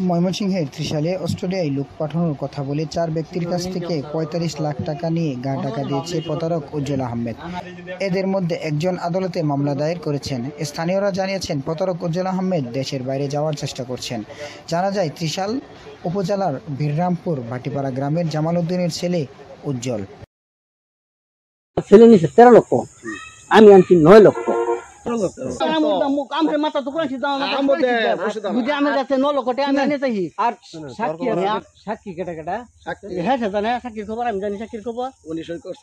ময়মনসিংহের ত্রিশালে অস্ট্রেলিয়ায় লোক পাঠানোর কথা বলে 4 ব্যক্তির কাছ থেকে ৪৫ লাখ টাকা নিয়ে গা টাকা দিয়েছে প্রতারক উজ্জ্বল আহমেদ। এদের মধ্যে একজন আদালতে মামলা দায়ের করেছেন। স্থানীয়রা জানিয়েছেন প্রতারক উজ্জ্বল আহমেদ দেশের বাইরে যাওয়ার চেষ্টা করছেন। জানা যায় ত্রিশাল উপজেলার বীররামপুর ভাটিপাড়া গ্রামের জামাল উদ্দিনের ছেলে উজ্জ্বল। ছেলে নিছে 13 লক্ষ, আমি আনছি 9 লক্ষ। সাক্ষী কেটা কেটা হ্যাঁ জানে, সাক্ষীর খবর আমি জানি, সাক্ষীর খবর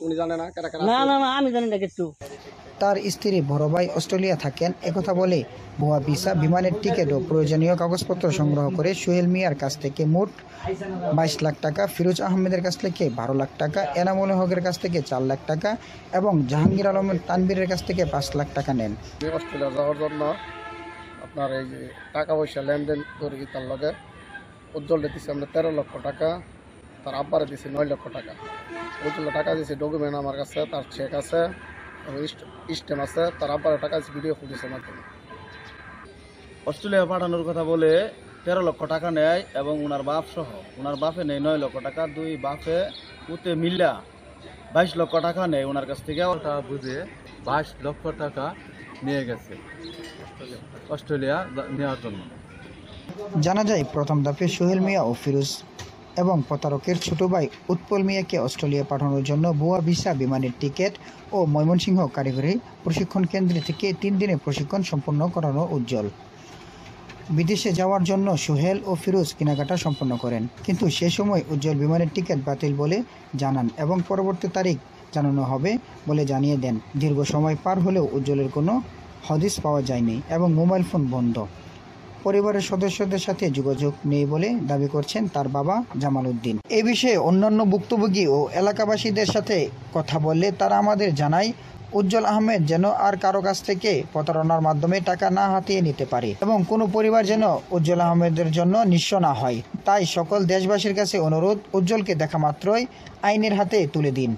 উনি জানে না। না আমি জানি না কিছু। তার স্ত্রী বড় ভাই অস্ট্রেলিয়া থাকেন। একথা বলে ভুয়া ভিসা, বিমানের টিকিট ও প্রয়োজনীয় কাগজপত্র সংগ্রহ করে সোহেল মিয়ার কাছ থেকে মোট 22 লাখ টাকা, ফিরোজ আহমেদের কাছ থেকে 12 লাখ টাকা, এনামুল হকের কাছ থেকে 4 লাখ টাকা এবং জাহাঙ্গীর আলমের তানবীরের কাছ থেকে 5 লাখ টাকা নেন। অস্ট্রেলিয়া যাওয়ার জন্য আপনার এই যে টাকা পয়সা লেনদেন করি, তার লগে উজ্জ্বল দিচ্ছে আমরা 13 লক্ষ টাকা, তার আব্বারে দিচ্ছে 9 লক্ষ টাকা। উজ্জ্বল টাকা দিচ্ছে, ডকুমেন্ট আমার কাছে, তার চেক আছে, স্টেম আছে, তার আব্বারে টাকা দিচ্ছে, ভিডিও ফুটেছে মাধ্যমে। অস্ট্রেলিয়া পাঠানোর কথা বলে 13 লক্ষ টাকা নেয় এবং ওনার বাপ সহ, ওনার বাপে নেয় 9 লক্ষ টাকা, দুই বাপে উতে মিল্লা 22 লক্ষ টাকা নেয় ওনার কাছ থেকে। ওটা বুঝে 22 লক্ষ টাকা নিয়ে গেছে অস্ট্রেলিয়া নেওয়ার জন্য। জানা যায় প্রথম ধাপে সোহেল মিয়া ও ফিরোজ এবং প্রতারকের ছোট ভাই উৎপল মিয়াকে অস্ট্রেলিয়া পাঠানোর জন্য ভুয়া ভিসা, বিমানের টিকিট ও ময়মনসিংহ কারিগরি প্রশিক্ষণ কেন্দ্র থেকে 3 দিনে প্রশিক্ষণ সম্পন্ন করানো উজ্জ্বল। বিদেশে যাওয়ার জন্য সোহেল ও ফিরোজ কেনাকাটা সম্পন্ন করেন, কিন্তু সে সময় উজ্জ্বল বিমানের টিকিট বাতিল বলে জানান এবং পরবর্তী তারিখ জানানো হবে বলে জানিয়ে দেন। দীর্ঘ সময় পার হলেও উজ্জ্বলের কোনো হদিস পাওয়া যায়নি এবং মোবাইল ফোন বন্ধ। পরিবারের সদস্যদের সাথে যোগাযোগ নেই বলে দাবি করছেন তার বাবা জামাল উদ্দিন। এই বিষয়ে অন্যান্য ভুক্তভোগী ও এলাকাবাসীদের সাথে কথা বললে তারা আমাদের জানায় উজ্জ্বল আহমেদ যেন আর কারো কাছ থেকে প্রতারণার মাধ্যমে টাকা না হাতিয়ে নিতে পারে এবং কোনো পরিবার যেন উজ্জ্বল আহমেদের জন্য নিঃস্ব না হয়। তাই সকল দেশবাসীর কাছে অনুরোধ, উজ্জ্বলকে দেখা মাত্রই আইনের হাতে তুলে দিন।